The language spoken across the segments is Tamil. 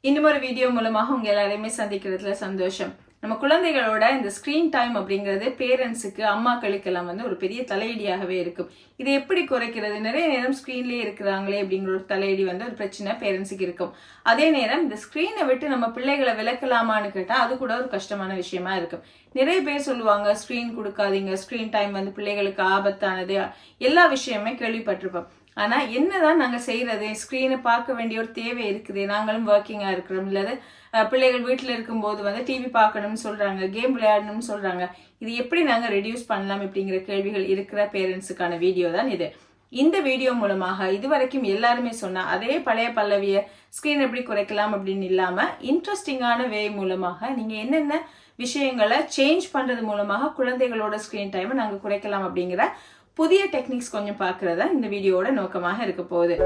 இன்னும் ஒரு வீடியோ மூலமாக உங்க எல்லாரையுமே சந்திக்கிறதுல சந்தோஷம். நம்ம குழந்தைகளோட இந்த ஸ்கிரீன் டைம் அப்படிங்கிறது பேரண்ட்ஸுக்கு அம்மாக்களுக்கு எல்லாம் வந்து ஒரு பெரிய தலையடியாகவே இருக்கும். இதை எப்படி குறைக்கிறது? நிறைய நேரம் ஸ்கிரீன்லேயே இருக்கிறாங்களே அப்படிங்கிற ஒரு தலையடி வந்து ஒரு பிரச்சனை பேரண்ட்ஸுக்கு இருக்கும். அதே நேரம் இந்த ஸ்கிரீனை விட்டு நம்ம பிள்ளைகளை விளக்கலாமான்னு கேட்டால் அது கூட ஒரு கஷ்டமான விஷயமா இருக்கும். நிறைய பேர் சொல்லுவாங்க ஸ்கிரீன் கொடுக்காதீங்க, ஸ்கிரீன் டைம் வந்து பிள்ளைகளுக்கு ஆபத்தானது, எல்லா விஷயமே கேள்விப்பட்டிருப்போம். ஆனா என்னதான் நாங்க செய்யறது? ஸ்கிரீனை பார்க்க வேண்டிய ஒரு தேவை இருக்குது. நாங்களும் ஒர்க்கிங்கா இருக்கிறோம், இல்லாத பிள்ளைகள் வீட்டுல இருக்கும்போது வந்து டிவி பார்க்கணும்னு சொல்றாங்க, கேம் விளையாடணும்னு சொல்றாங்க. இது எப்படி நாங்க ரெடியூஸ் பண்ணலாம் அப்படிங்கிற கேள்விகள் இருக்கிற பேரண்ட்ஸுக்கான வீடியோ தான் இது. இந்த வீடியோ மூலமாக இதுவரைக்கும் எல்லாருமே சொன்னா அதே பழைய பல்லவிய ஸ்கிரீன் எப்படி குறைக்கலாம் அப்படின்னு இல்லாம இன்ட்ரெஸ்டிங்கான வே மூலமாக நீங்க என்னென்ன விஷயங்களை சேஞ்ச் பண்றது மூலமாக குழந்தைகளோட ஸ்கிரீன் டைமை நாங்க குறைக்கலாம் அப்படிங்கிற புதிய டெக்னிக்ஸ் கொஞ்சம் பார்க்கறதா இந்த வீடியோவோட நோக்கமாக இருக்க போகுது.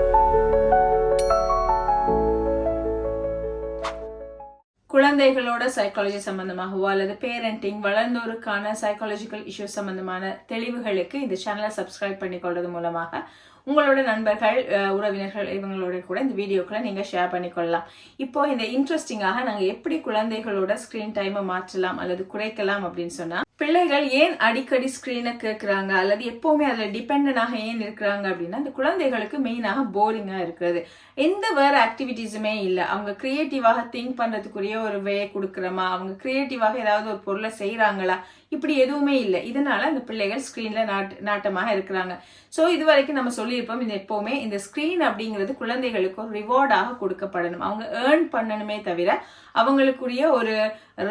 குழந்தைகளோட சைக்காலஜி சம்பந்தமாகவோ அல்லது பேரண்டிங், வளர்ந்தோருக்கான சைக்காலஜிக்கல் இஷ்யூஸ் சம்பந்தமான தெளிவுகளுக்கு இந்த சேனலை சப்ஸ்கிரைப் பண்ணிக்கொள்றது மூலமாக உங்களோட நண்பர்கள், உறவினர்கள் இவங்களோட கூட இந்த வீடியோக்களை நீங்க ஷேர் பண்ணிக்கொள்ளலாம். இப்போ இந்த இன்ட்ரெஸ்டிங்காக நாங்க எப்படி குழந்தைகளோட ஸ்கிரீன் டைமை மாற்றலாம் அல்லது குறைக்கலாம் அப்படின்னு சொன்னா, பிள்ளைகள் ஏன் அடிக்கடி ஸ்கிரீனை கேட்கறாங்க அல்லது எப்பவுமே அதுல டிபெண்டனாக ஏன் இருக்கிறாங்க அப்படின்னா, அந்த குழந்தைகளுக்கு மெயினாக போரிங்கா இருக்கிறது. எந்த வேற ஆக்டிவிட்டிஸுமே இல்லை. அவங்க கிரியேட்டிவாக திங்க் பண்றதுக்குரிய ஒரு வே கொடுக்குறோமா, அவங்க கிரியேட்டிவாக ஏதாவது ஒரு பொருளை செய்யறாங்களா, இப்படி எதுவுமே இல்லை. இதனால அந்த பிள்ளைகள் ஸ்கிரீன்ல நாட்டமாக இருக்கிறாங்க. ஸோ இது வரைக்கும் நம்ம சொல்லியிருப்போம், இந்த எப்பவுமே இந்த ஸ்கிரீன் அப்படிங்கிறது குழந்தைகளுக்கு ஒரு ரிவார்டாக கொடுக்கப்படணும். அவங்க ஏர்ன் பண்ணணுமே தவிர அவங்களுக்குரிய ஒரு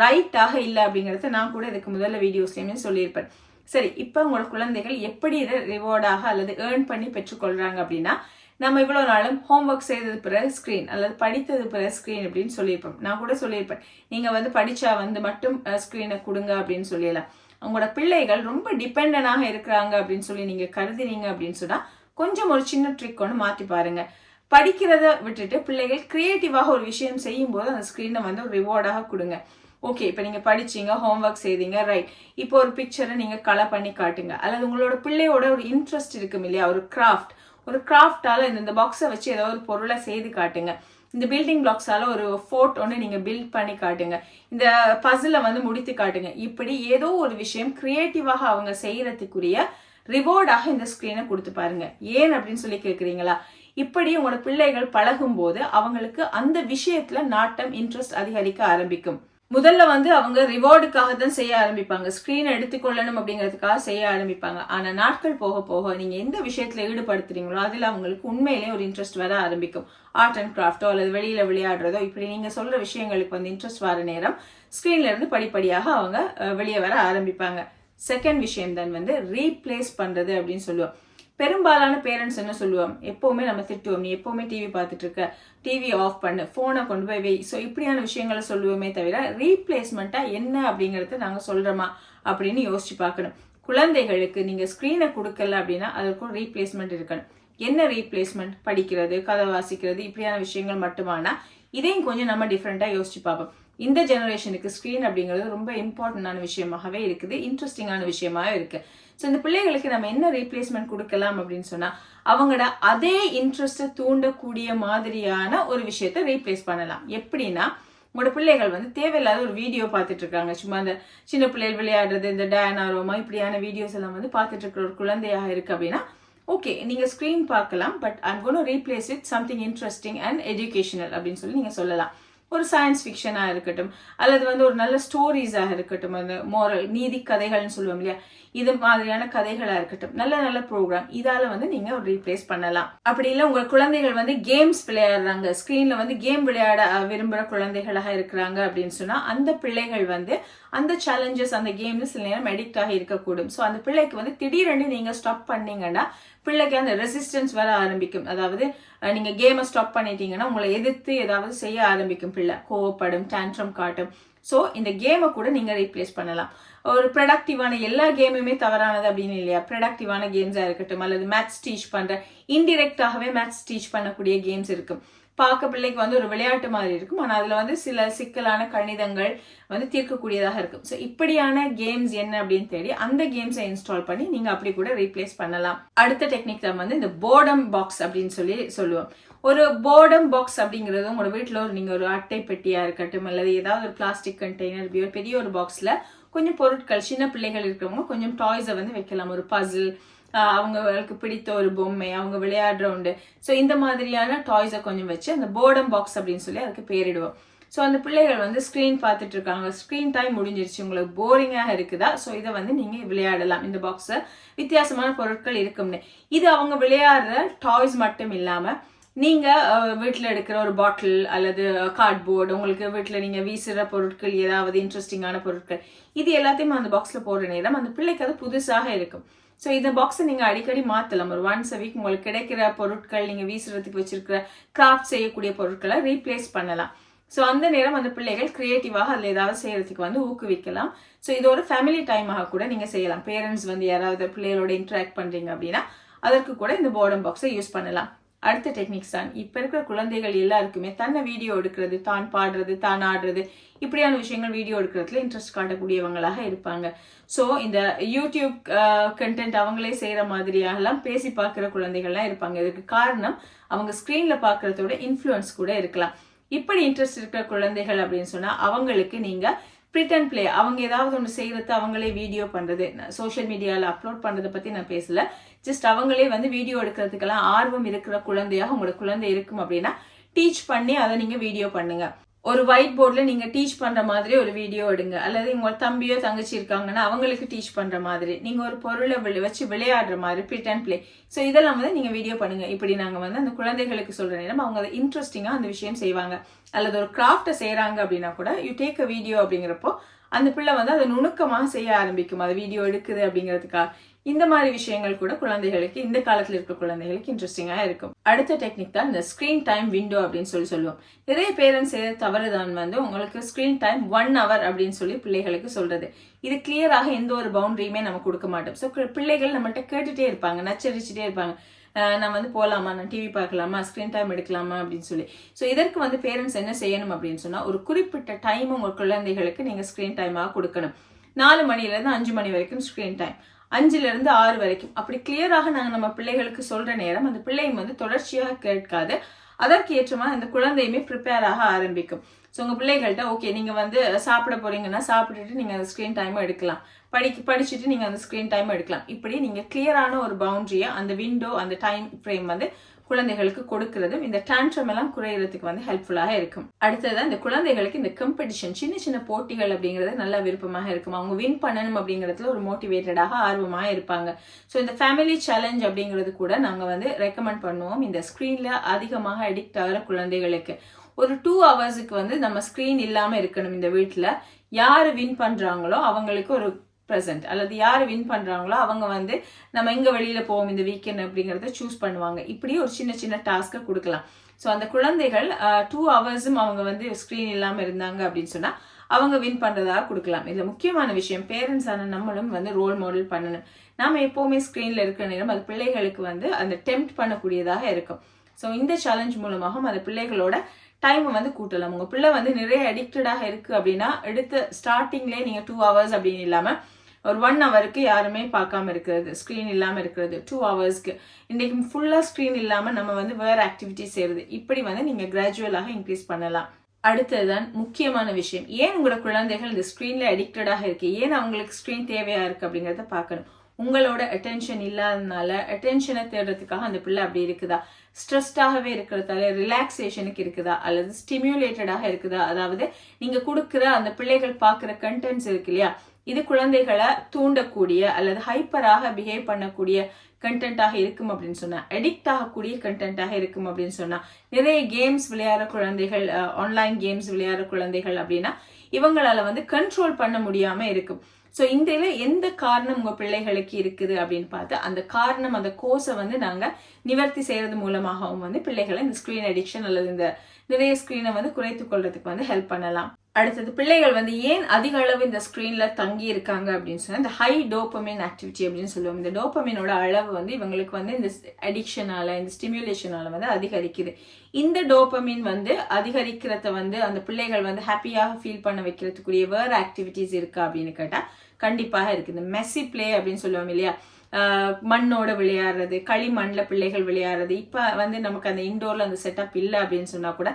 ரைட்டாக இல்லை அப்படிங்கறத நான் கூட இதுக்கு முதல்ல வீடியோஸ்லயுமே சொல்லியிருப்பேன். சரி, இப்ப உங்களோட குழந்தைகள் எப்படி இதை ரிவார்டாக அல்லது ஏர்ன் பண்ணி பெற்றுக்கொள்றாங்க அப்படின்னா, நம்ம இவ்வளவு நாளும் ஹோம்ஒர்க் செய்தது பிறகு ஸ்கிரீன் அல்லது படித்தது பிறகு ஸ்கிரீன் அப்படின்னு சொல்லியிருப்போம். நான் கூட சொல்லியிருப்பேன், நீங்க வந்து படிச்சா வந்து மட்டும் ஸ்கிரீனை கொடுங்க அப்படின்னு சொல்லலாம். உங்களோட பிள்ளைகள் ரொம்ப டிபெண்டனாக இருக்கிறாங்க அப்படின்னு சொல்லி நீங்க கருதினீங்க அப்படின்னு சொன்னா கொஞ்சம் ஒரு சின்ன ட்ரிக் ஒன்று மாற்றி பாருங்க. படிக்கிறத விட்டுட்டு பிள்ளைகள் கிரியேட்டிவாக ஒரு விஷயம் செய்யும் போது அந்த ஸ்கிரீனை வந்து ஒரு ரிவார்டாக கொடுங்க. ஓகே, இப்போ நீங்க படிச்சீங்க, ஹோம்ஒர்க் செய்தீங்க, ரைட், இப்போ ஒரு பிக்சரை நீங்க கலர் பண்ணி காட்டுங்க. அல்லது உங்களோட பிள்ளையோட ஒரு இன்ட்ரெஸ்ட் இருக்கும் இல்லையா, ஒரு கிராஃப்டால இந்த பாக்ஸை வச்சு ஏதாவது ஒரு பொருளை செய்து காட்டுங்க. இந்த பில்டிங் பிளாக்ஸால ஒரு ஃபோர்ட் ஒன்று நீங்க பில்ட் பண்ணி காட்டுங்க. இந்த பசிலை வந்து முடித்து காட்டுங்க. இப்படி ஏதோ ஒரு விஷயம் கிரியேட்டிவாக அவங்க செய்யறதுக்குரிய ரிவார்டாக இந்த ஸ்கிரீனை கொடுத்து பாருங்க. ஏன் அப்படின்னு சொல்லி கேட்குறீங்களா? இப்படி உங்களோட பிள்ளைகள் பழகும் போது அவங்களுக்கு அந்த விஷயத்துல நாட்டம், இன்ட்ரெஸ்ட் அதிகரிக்க ஆரம்பிக்கும். முதல்ல வந்து அவங்க ரிவார்டுக்காக தான் செய்ய ஆரம்பிப்பாங்க, ஸ்கிரீனை எடுத்துக்கொள்ளணும் அப்படிங்கிறதுக்காக செய்ய ஆரம்பிப்பாங்க. ஆனா நாட்கள் போக போக நீங்க எந்த விஷயத்துல ஈடுபடுத்துறீங்களோ அதுல அவங்களுக்கு உண்மையிலேயே ஒரு இன்ட்ரெஸ்ட் வர ஆரம்பிக்கும். ஆர்ட் அண்ட் கிராஃப்டோ அல்லது வெளியில விளையாடுறதோ, இப்படி நீங்க சொல்ற விஷயங்களுக்கு வந்து இன்ட்ரெஸ்ட் வர நேரம் ஸ்கிரீன்ல இருந்து படிப்படியாக அவங்க வெளியே வர ஆரம்பிப்பாங்க. செகண்ட் விஷயம் தான் வந்து ரீப்ளேஸ் பண்றது அப்படின்னு சொல்லுவோம். பெரும்பாலான பேரண்ட்ஸ் என்ன சொல்லுவோம், எப்பவுமே நம்ம திட்டுவோம், நீ எப்பவுமே டிவி பார்த்துட்டு இருக்க, டிவி ஆஃப் பண்ணு, போனை கொண்டு போய் வை. ஸோ இப்படியான விஷயங்களை சொல்லுவோமே தவிர ரீப்ளேஸ்மெண்ட்டா என்ன அப்படிங்கறத நாங்க சொல்றோமா அப்படின்னு யோசிச்சு பார்க்கணும். குழந்தைகளுக்கு நீங்க ஸ்கிரீனை கொடுக்கல அப்படின்னா அதுக்கு ஒரு ரீப்ளேஸ்மெண்ட் இருக்கணும். என்ன ரீப்ளேஸ்மெண்ட்? படிக்கிறது, கதை வாசிக்கிறது, இப்படியான விஷயங்கள் மட்டுமானா இதையும் கொஞ்சம் நம்ம டிஃப்ரெண்டா யோசிச்சு பார்ப்போம். இந்த ஜெனரேஷனுக்கு ஸ்கிரீன் அப்படிங்கிறது ரொம்ப இம்பார்ட்டன்டான விஷயமாகவே இருக்குது, இன்ட்ரெஸ்டிங்கான விஷயமாவே இருக்கு. ஸோ இந்த பிள்ளைகளுக்கு நம்ம என்ன ரீப்ளேஸ்மெண்ட் கொடுக்கலாம் அப்படின்னு சொன்னா, அவங்களோட அதே இன்ட்ரெஸ்ட்டை தூண்டக்கூடிய மாதிரியான ஒரு விஷயத்த ரீப்ளேஸ் பண்ணலாம். எப்படின்னா, உங்களோட பிள்ளைகள் வந்து தேவையில்லாத ஒரு வீடியோ பார்த்துட்டு இருக்காங்க, சும்மா அந்த சின்ன பிள்ளைகள் விளையாடுறது, இந்த டயானா ரோமா இப்படியான வீடியோஸ் எல்லாம் வந்து பார்த்துட்டு இருக்கிற ஒரு குழந்தையாக இருக்கு அப்படின்னா, ஓகே, நீங்க ஸ்கிரீன் பார்க்கலாம், but I'm gonna replace with something interesting and educational அப்படின்னு சொல்லி நீங்க சொல்லலாம். ஒரு சயின்ஸ் ஃபிக்ஷனாக இருக்கட்டும் அல்லது வந்து ஒரு நல்ல ஸ்டோரிஸாக இருக்கட்டும், அந்த மோரல் நீதி கதைகள்னு சொல்லுவோம் இல்லையா, இது மாதிரியான கதைகளா இருக்கட்டும், நல்ல நல்ல ப்ரோக்ராம், இதால வந்து நீங்க ஒரு ரீப்ளேஸ் பண்ணலாம். அப்படி இல்லை உங்க குழந்தைகள் வந்து கேம்ஸ் விளையாடுறாங்க, ஸ்கிரீன்ல வந்து கேம் விளையாட விரும்புகிற குழந்தைகளாக இருக்கிறாங்க அப்படின்னு சொன்னா அந்த பிள்ளைகள் வந்து அந்த சேலஞ்சஸ், அந்த கேம்ல சில நேரம் அடிக்ட் ஆகி இருக்கக்கூடும். ஸோ அந்த பிள்ளைக்கு வந்து திடீரென்று நீங்க ஸ்டாப் பண்ணீங்கன்னா பிள்ளைக்கு அந்த ரெசிஸ்டன்ஸ் வர ஆரம்பிக்கும். அதாவது நீங்க கேமை ஸ்டாப் பண்ணிட்டீங்கன்னா உங்களை எதிர்த்து ஏதாவது செய்ய ஆரம்பிக்கும். பிள்ளை கோவப்படும், டேண்ட்ரம் காட்டும். ஸோ இந்த கேமை கூட நீங்க ரீப்ளேஸ் பண்ணலாம். ஒரு ப்ரொடக்டிவான, எல்லா கேமுமே தவறானது அப்படின்னு இல்லையா, ப்ரொடக்டிவான கேம்ஸா இருக்கட்டும் அல்லது மேத்ஸ் டீச் பண்ற, இன்டிரெக்டாகவே மேத்ஸ் டீச் பண்ணக்கூடிய கேம்ஸ் இருக்கும். பார்க்க பிள்ளைக்கு வந்து ஒரு விளையாட்டு மாதிரி இருக்கும், ஆனால் அதுல வந்து சில சிக்கலான கணிதங்கள் வந்து தீர்க்கக்கூடியதாக இருக்கும். ஸோ இப்படியான கேம்ஸ் என்ன அப்படின்னு தேடி அந்த கேம்ஸை இன்ஸ்டால் பண்ணி நீங்க அப்படி கூட ரீப்ளேஸ் பண்ணலாம். அடுத்த டெக்னிக் தான் வந்து இந்த போர்டம் பாக்ஸ் அப்படின்னு சொல்லி சொல்லுவோம். ஒரு போர்டம் பாக்ஸ் அப்படிங்கிறது உங்களோட வீட்டில் நீங்கள் ஒரு அட்டை பெட்டியாக இருக்கட்டும் அல்லது ஏதாவது ஒரு பிளாஸ்டிக் கண்டெய்னர் ஒரு பெரிய ஒரு பாக்ஸில் கொஞ்சம் பொருட்கள், சின்ன பிள்ளைகள் இருக்கிறவங்க கொஞ்சம் டாய்ஸை வந்து வைக்கலாம். ஒரு பசில், அவங்களுக்கு பிடித்த ஒரு பொம்மை, அவங்க விளையாடுற உண்டு. ஸோ இந்த மாதிரியான டாய்ஸை கொஞ்சம் வச்சு அந்த போர்டம் பாக்ஸ் அப்படின்னு சொல்லி அதுக்கு பேரிடுவோம். ஸோ அந்த பிள்ளைகள் வந்து ஸ்க்ரீன் பார்த்துட்டு இருக்காங்க, ஸ்க்ரீன் டைம் முடிஞ்சிருச்சு, உங்களுக்கு போரிங்காக இருக்குதா, ஸோ இதை வந்து நீங்கள் விளையாடலாம். இந்த பாக்ஸை வித்தியாசமான பொருட்கள் இருக்கும்னு. இது அவங்க விளையாடுற டாய்ஸ் மட்டும் இல்லாமல் நீங்கள் வீட்டில் எடுக்கிற ஒரு பாட்டில் அல்லது கார்ட்போர்டு, உங்களுக்கு வீட்டில் நீங்கள் வீசுகிற பொருட்கள், ஏதாவது இன்ட்ரெஸ்டிங்கான பொருட்கள், இது எல்லாத்தையும் அந்த பாக்ஸில் போடுற நேரம் அந்த பிள்ளைக்கு அது புதுசாக இருக்கும். ஸோ இந்த பாக்ஸை நீங்கள் அடிக்கடி மாற்றலாம். ஒரு ஒன்ஸ் அ வீக் உங்களுக்கு கிடைக்கிற பொருட்கள், நீங்கள் வீசுறதுக்கு வச்சிருக்கிற கிராஃப்ட் செய்யக்கூடிய பொருட்களை ரீப்ளேஸ் பண்ணலாம். ஸோ அந்த நேரம் அந்த பிள்ளைகள் கிரியேட்டிவாக அதில் ஏதாவது செய்யறதுக்கு வந்து ஊக்குவிக்கலாம். ஸோ இது ஒரு ஃபேமிலி டைமாக கூட நீங்கள் செய்யலாம். பேரண்ட்ஸ் வந்து யாராவது பிள்ளைகளோட இன்டராக்ட் பண்ணுறீங்க அப்படின்னா அதற்கு கூட இந்த போர்டம் பாக்ஸை யூஸ் பண்ணலாம். அடுத்த டெக்னிக்ஸ் தான், இப்போ இருக்கிற குழந்தைகள் எல்லாருக்குமே தன்னை வீடியோ எடுக்கிறது, தான் பாடுறது, தான் ஆடுறது, இப்படியான விஷயங்கள் வீடியோ எடுக்கிறதுல இன்ட்ரெஸ்ட் காட்டக்கூடியவங்களாக இருப்பாங்க. ஸோ இந்த யூடியூப் கண்டென்ட் அவங்களே செய்கிற மாதிரியாகலாம் பேசி பார்க்குற குழந்தைகள்லாம் இருப்பாங்க. இதுக்கு காரணம் அவங்க ஸ்க்ரீனில் பார்க்குறதோட இன்ஃப்ளூயன்ஸ் கூட இருக்கலாம். இப்படி இன்ட்ரெஸ்ட் இருக்கிற குழந்தைகள் அப்படின்னு சொன்னால் அவங்களுக்கு நீங்கள் ப்ரிட்டன் பிளே, அவங்க ஏதாவது ஒன்று செய்கிறது அவங்களே வீடியோ பண்ணுறது, சோஷியல் மீடியாவில் அப்லோட் பண்ணுறதை பற்றி நான் பேசலை. ஜஸ்ட் அவங்களே வந்து வீடியோ எடுக்கிறதுக்கெல்லாம் ஆர்வம் இருக்கிற குழந்தையாக உங்களோட குழந்தை இருக்கும் அப்படின்னா டீச் பண்ணி அதை நீங்கள் வீடியோ பண்ணுங்க. ஒரு ஒயிட் போர்டில் நீங்கள் டீச் பண்ணுற மாதிரி ஒரு வீடியோ எடுங்க. அல்லது உங்கள் தம்பியோ தங்கச்சி இருக்காங்கன்னா அவங்களுக்கு டீச் பண்ணுற மாதிரி, நீங்கள் ஒரு பொருளை வச்சு விளையாடுற மாதிரி ப்ரிட்டன் பிளே. ஸோ இதெல்லாம் வந்து நீங்கள் வீடியோ பண்ணுங்க. இப்படி நாங்கள் வந்து அந்த குழந்தைகளுக்கு சொல்கிற நேரம் அவங்க அதை இன்ட்ரெஸ்டிங்காக அந்த விஷயம் செய்வாங்க. அல்லது ஒரு கிராஃப்டை செய்கிறாங்க அப்படின்னா கூட யூ டேக் அ வீடியோ அப்படிங்கிறப்போ அந்த பிள்ளை வந்து அதை நுணுக்கமாக செய்ய ஆரம்பிக்கும். அது வீடியோ எடுக்குது அப்படிங்கிறதுக்காக. இந்த மாதிரி விஷயங்கள் கூட குழந்தைகளுக்கு, இந்த காலத்தில் இருக்க குழந்தைகளுக்கு இன்ட்ரெஸ்டிங்காக இருக்கும். அடுத்த டெக்னிக் தான் இந்த ஸ்க்ரீன் டைம் விண்டோ அப்படின்னு சொல்லுவோம். நிறைய பேரண்ட்ஸ் செய்த தவறு தான் வந்து உங்களுக்கு ஸ்க்ரீன் டைம் 1 hour அப்படின்னு சொல்லி பிள்ளைகளுக்கு சொல்றது. இது கிளியராக எந்த ஒரு பவுண்டரியுமே நம்ம கொடுக்க மாட்டோம். ஸோ பிள்ளைகள் நம்மகிட்ட கேட்டுட்டே இருப்பாங்க, நச்சரிச்சுட்டே இருப்பாங்க, நான் வந்து போகலாமா, நான் டிவி பார்க்கலாமா, ஸ்க்ரீன் டைம் எடுக்கலாமா அப்படின்னு சொல்லி. ஸோ இதற்கு வந்து பேரண்ட்ஸ் என்ன செய்யணும் அப்படின்னு சொன்னால் ஒரு குறிப்பிட்ட டைம் உங்கள் குழந்தைகளுக்கு நீங்கள் ஸ்க்ரீன் டைமாக கொடுக்கணும். 4 மணிலேருந்து 5 மணி வரைக்கும் ஸ்க்ரீன் டைம், 5லேருந்து 6 வரைக்கும். அப்படி கிளியராக நாங்கள் நம்ம பிள்ளைகளுக்கு சொல்ற நேரம் அந்த பிள்ளையும் வந்து தொடர்ச்சியாக கேட்காது. அதற்கு ஏற்றமா அந்த குழந்தையுமே ப்ரிப்பேர் ஆக ஆரம்பிக்கும். ஸோ உங்கள் பிள்ளைகள்கிட்ட ஓகே நீங்கள் வந்து சாப்பிட போறீங்கன்னா சாப்பிட்டுட்டு நீங்கள் அந்த ஸ்க்ரீன் டைமும் எடுக்கலாம், படிச்சுட்டு நீங்கள் அந்த ஸ்க்ரீன் டைம் எடுக்கலாம். இப்படி நீங்கள் கிளியரான ஒரு பவுண்டரியை, அந்த விண்டோ, அந்த டைம் ஃப்ரேம் வந்து குழந்தைகளுக்கு கொடுக்கறதும் இந்த டான்ட்ரம் எல்லாம் குறையறதுக்கு வந்து ஹெல்ப்ஃபுல்லாக இருக்கும். அடுத்ததான் இந்த குழந்தைகளுக்கு இந்த காம்படிஷன், சின்ன சின்ன போட்டிகள் அப்படிங்கிறது நல்ல விருப்பமாக இருக்கும். அவங்க வின் பண்ணணும் அப்படிங்கிறதுல ஒரு மோட்டிவேட்டடாக ஆர்வமாக இருப்பாங்க. ஸோ இந்த ஃபேமிலி சேலஞ்ச் அப்படிங்கிறது கூட நாங்கள் வந்து ரெக்கமெண்ட் பண்ணுவோம். இந்த ஸ்க்ரீனில் அதிகமாக அடிக்ட் ஆகிற குழந்தைகளுக்கு ஒரு 2 hours வந்து நம்ம ஸ்க்ரீன் இல்லாமல் இருக்கணும். இந்த வீட்டில் யார் வின் பண்ணுறாங்களோ அவங்களுக்கு ஒரு ப்ரெசென்ட், அல்லது யார் வின் பண்ணுறாங்களோ அவங்க வந்து நம்ம எங்கே வெளியில் போவோம் இந்த வீக்கெண்ட் அப்படிங்கிறத சூஸ் பண்ணுவாங்க. இப்படி ஒரு சின்ன சின்ன டாஸ்க்கை கொடுக்கலாம். ஸோ அந்த குழந்தைகள் 2 hours அவங்க வந்து ஸ்க்ரீன் இல்லாமல் இருந்தாங்க அப்படின்னு சொன்னால் அவங்க வின் பண்ணுறதாக கொடுக்கலாம். இதில் முக்கியமான விஷயம், பேரண்ட்ஸான நம்மளும் வந்து ரோல் மாடல் பண்ணணும். நாம் எப்போவுமே ஸ்க்ரீனில் இருக்கிற நேரம் அது பிள்ளைகளுக்கு வந்து அந்த டெம்ப்ட் பண்ணக்கூடியதாக இருக்கும். ஸோ இந்த சேலஞ்ச் மூலமாக அந்த பிள்ளைகளோட டைமை வந்து கூட்டலாம். உங்கள் பிள்ளை வந்து நிறைய அடிக்டடாக இருக்குது அப்படின்னா எடுத்து ஸ்டார்டிங்லேயே நீங்கள் 2 hours அப்படின்னு இல்லாமல் ஒரு 1 hourக்கு யாருமே பார்க்காம இருக்கிறது, ஸ்க்ரீன் இல்லாமல் இருக்கிறது, 2 hours இன்றைக்கு ஃபுல்லாக ஸ்க்ரீன் இல்லாமல் நம்ம வந்து வேறு ஆக்டிவிட்டிஸ் செய்கிறது, இப்படி வந்து நீங்கள் கிராஜுவலாக இன்க்ரீஸ் பண்ணலாம். அடுத்ததுதான் முக்கியமான விஷயம், ஏன் உங்களோட குழந்தைகள் இந்த ஸ்க்ரீனில் அடிக்டடாக இருக்கு, ஏன் அவங்களுக்கு ஸ்க்ரீன் தேவையாக இருக்குது அப்படிங்கிறத பார்க்கணும். உங்களோட அட்டென்ஷன் இல்லாததுனால அட்டென்ஷனை தேடுறதுக்காக அந்த பிள்ளை அப்படி இருக்குதா, ஸ்ட்ரெஸ்டாகவே இருக்கிறதால ரிலாக்ஸேஷனுக்கு இருக்குதா, அல்லது ஸ்டிமுலேட்டடாக இருக்குதா, அதாவது நீங்கள் கொடுக்குற அந்த பிள்ளைகள் பார்க்குற கண்டென்ட்ஸ் இருக்கு இல்லையா, இது குழந்தைகளை தூண்டக்கூடிய அல்லது ஹைப்பராக பிஹேவ் பண்ணக்கூடிய கண்டென்ட்டாக இருக்கும் அப்படின்னு சொன்னா, அடிக்ட் ஆகக்கூடிய கண்டென்ட்டாக இருக்கும் அப்படின்னு சொன்னா, நிறைய கேம்ஸ் விளையாடுற குழந்தைகள், ஆன்லைன் கேம்ஸ் விளையாடுற குழந்தைகள் அப்படின்னா இவங்களால வந்து கண்ட்ரோல் பண்ண முடியாம இருக்கும். ஸோ இந்த எந்த காரணம் உங்கள் பிள்ளைகளுக்கு இருக்குது அப்படின்னு பார்த்து அந்த காரணம், அந்த கோர்ஸை வந்து நாங்கள் நிவர்த்தி செய்கிறது மூலமாகவும் வந்து பிள்ளைகளை இந்த ஸ்க்ரீன் அடிக்ஷன் அல்லது இந்த நிறைய ஸ்க்ரீனை வந்து குறைத்து கொள்றதுக்கு வந்து ஹெல்ப் பண்ணலாம். அடுத்தது, பிள்ளைகள் வந்து ஏன் அதிக அளவு இந்த ஸ்க்ரீன்ல தங்கி இருக்காங்க அப்படின்னு சொன்னா, இந்த ஹை டோபமின் ஆக்டிவிட்டி அப்படின்னு சொல்லுவோம். இந்த டோபமினோட அளவு வந்து இவங்களுக்கு வந்து இந்த அடிக்ஷனால, இந்த ஸ்டிமுலேஷனால வந்து அதிகரிக்குது. இந்த டோபமின் வந்து அதிகரிக்கிறத வந்து அந்த பிள்ளைகள் வந்து ஹாப்பியாக ஃபீல் பண்ண வைக்கிறதுக்குரிய வேற ஆக்டிவிட்டிஸ் இருக்கா அப்படின்னு கேட்டா கண்டிப்பாக இருக்கு. இந்த மெஸ்ஸி பிளே அப்படின்னு சொல்லுவோம் இல்லையா, மண்ணோட விளையாடுறது, களிமண்ல பிள்ளைகள் விளையாடுறது. இப்ப வந்து நமக்கு அந்த இன்டோர்ல அந்த செட்டப் இல்லை அப்படின்னு சொன்னா கூட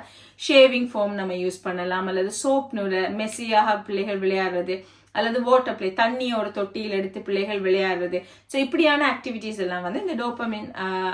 ஷேவிங் ஃபோம் நம்ம யூஸ் பண்ணலாம், அல்லது சோப் நூலை மெஸ்ஸியாக பிள்ளைகள் விளையாடுறது, அல்லது வாட்டர் பிளே தண்ணியோட தொட்டியில் எடுத்து பிள்ளைகள் விளையாடுறது. ஸோ இப்படியான ஆக்டிவிட்டிஸ் எல்லாம் வந்து இந்த டோபமின்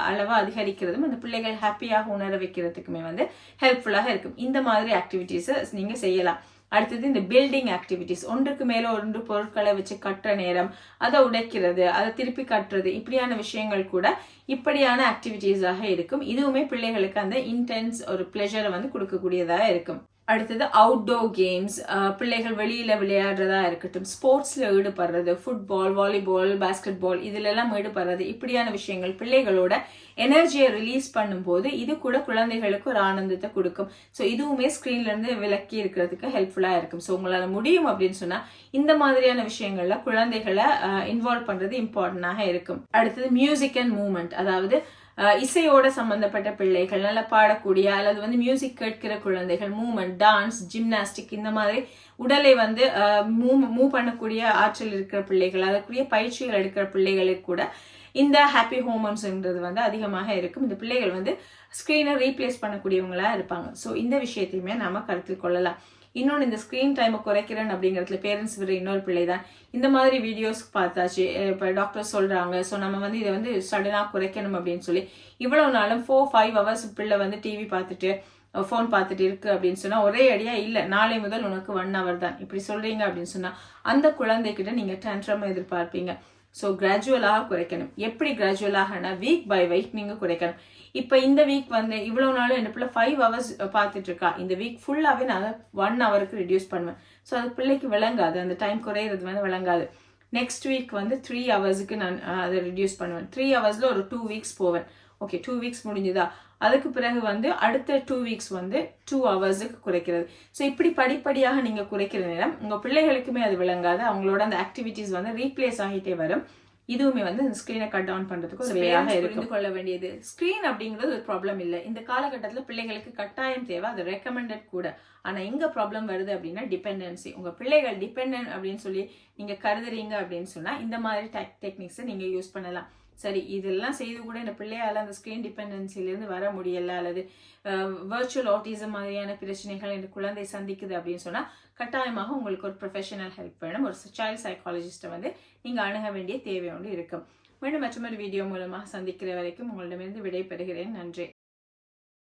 அளவை அதிகரிக்கிறதும் அந்த பிள்ளைகள் ஹாப்பியாக உணர வைக்கிறதுக்குமே வந்து ஹெல்ப்ஃபுல்லாக இருக்கும். இந்த மாதிரி ஆக்டிவிட்டிஸை நீங்க செய்யலாம். அடுத்தது இந்த பில்டிங் ஆக்டிவிட்டிஸ், ஒன்றுக்கு மேல ஒன்று பொருட்களை வச்சு கட்டுற நேரம், அதை உடைக்கிறது, அதை திருப்பி கட்டுறது, இப்படியான விஷயங்கள் கூட இப்படியான ஆக்டிவிட்டிஸாக இருக்கும். இதுவுமே பிள்ளைகளுக்கு அந்த இன்டென்ஸ் ஒரு பிளெஷரை வந்து கொடுக்கக்கூடியதாக இருக்கும். அடுத்தது அவுட்டோர் கேம்ஸ், பிள்ளைகள் வெளியில விளையாடுறதா இருக்கட்டும், ஸ்போர்ட்ஸ்ல ஈடுபடுறது, ஃபுட்பால், வாலிபால், பாஸ்கெட் பால், இதுல எல்லாம் ஈடுபடுறது, இப்படியான விஷயங்கள் பிள்ளைகளோட எனர்ஜியை ரிலீஸ் பண்ணும்போது இது கூட குழந்தைகளுக்கு ஒரு ஆனந்தத்தை கொடுக்கும். ஸோ இதுவுமே ஸ்கிரீன்ல இருந்து விலக்கி இருக்கிறதுக்கு ஹெல்ப்ஃபுல்லா இருக்கும். ஸோ உங்களால முடியும் அப்படின்னு சொன்னா இந்த மாதிரியான விஷயங்கள்ல குழந்தைகளை இன்வால்வ் பண்றது இம்பார்ட்டன்டாக இருக்கும். அடுத்தது மியூசிக் அண்ட் மூவ்மெண்ட், அதாவது இசையோட சம்பந்தப்பட்ட பிள்ளைகள், நல்லா பாடக்கூடிய அல்லது வந்து மியூசிக் கேட்கிற குழந்தைகள், மூவ்மெண்ட், டான்ஸ், ஜிம்னாஸ்டிக், இந்த மாதிரி உடலை வந்து மூவ் பண்ணக்கூடிய ஆற்றல் இருக்கிற பிள்ளைகள், அதற்குரிய பயிற்சிகள் எடுக்கிற பிள்ளைகளுக்கு கூட இந்த ஹாப்பி ஹோமோன்ஸ்ன்றது வந்து அதிகமாக இருக்கும். இந்த பிள்ளைகள் வந்து ஸ்கிரீனை ரீப்ளேஸ் பண்ணக்கூடியவங்களா இருப்பாங்க. ஸோ இந்த விஷயத்தையுமே நாம கருத்தில் கொள்ளலாம். இன்னொன்று, இந்த ஸ்க்ரீன் டைமை குறைக்கிறேன் அப்படிங்கிறதுல பேரண்ட்ஸ் விட இன்னொரு பிள்ளை தான். இந்த மாதிரி வீடியோஸ் பார்த்தாச்சு, இப்போ டாக்டர் சொல்கிறாங்க, ஸோ நம்ம வந்து இதை வந்து சடனாக குறைக்கணும் அப்படின்னு சொல்லி இவ்வளவு நாளும் 4-5 hours பிள்ளை வந்து டிவி பார்த்துட்டு ஃபோன் பார்த்துட்டு இருக்கு அப்படின்னு சொன்னால் ஒரே அடியாக இல்லை, நாளை முதல் உனக்கு 1 hour தான் இப்படி சொல்கிறீங்க அப்படின்னு சொன்னால் அந்த குழந்தைகிட்ட நீங்கள் டேண்ட்ரம் எதிர்பார்ப்பீங்க. ஸோ கிராஜுவலாக குறைக்கணும். எப்படி கிராஜுவலாகனா வீக் பை வீக் நீங்கள் குறைக்கணும். இப்போ இந்த வீக் வந்து இவ்வளோ நாளும் என்ன பிள்ளை 5 hours பார்த்துட்டு இருக்கா, இந்த வீக் ஃபுல்லாகவே நான் 1 hourக்கு ரெடியூஸ் பண்ணுவேன். ஸோ அது பிள்ளைக்கு விளங்காது, அந்த டைம் குறையிறது வந்து விளங்காது. நெக்ஸ்ட் வீக் வந்து 3 hours நான் அதை ரெடியூஸ் பண்ணுவேன். 3 hours ஒரு 2 weeks போவேன். ஓகே, 2 weeks முடிஞ்சுதா, அதுக்கு பிறகு வந்து அடுத்த 2 weeks வந்து 2 hours குறைக்கிறது. ஸோ இப்படி படிப்படியாக நீங்கள் குறைக்கிற நேரம் உங்கள் பிள்ளைகளுக்குமே அது விளங்காது, அவங்களோட அந்த ஆக்டிவிட்டிஸ் வந்து ரீப்ளேஸ் ஆகிட்டே வரும். இதுவுமே வந்து இந்த ஸ்க்ரீனை கட் டவுன் பண்றதுக்கு ஒரு வேலையாக புரிந்து கொள்ள வேண்டியது. ஸ்க்ரீன் அப்படிங்கிறது ஒரு ப்ராப்ளம் இல்லை. இந்த காலகட்டத்தில் பிள்ளைகளுக்கு கட்டாயம் தேவை, அது ரெக்கமெண்டட் கூட. ஆனா எங்க ப்ராப்ளம் வருது அப்படின்னா டிபெண்டன்சி. உங்க பிள்ளைகள் டிபெண்டன்ட் அப்படின்னு சொல்லி நீங்க கருதுறீங்க அப்படின்னு சொன்னா இந்த மாதிரி டெக்னிக்ஸை நீங்க யூஸ் பண்ணலாம். சரி, இதெல்லாம் செய்து கூட இந்த பிள்ளையால அந்த ஸ்கிரீன் டிபெண்டன்சிலிருந்து வர முடியல, அல்லது வர்ச்சுவல் ஆட்டிசம் மாதிரியான பிரச்சனைகள் இந்த குழந்தை சந்திக்குது அப்படின்னு சொன்னா கட்டாயமாக உங்களுக்கு ஒரு ப்ரொஃபஷனல் ஹெல்ப் வேணும். ஒரு சைல்ட் சைக்காலஜிஸ்ட்டை வந்து நீங்க அணுக வேண்டிய தேவை ஒன்று இருக்கும். மீண்டும் மற்றொரு வீடியோ மூலமாக சந்திக்கிற வரைக்கும் உங்களிடமிருந்து விடைபெறுகிறேன். நன்றி.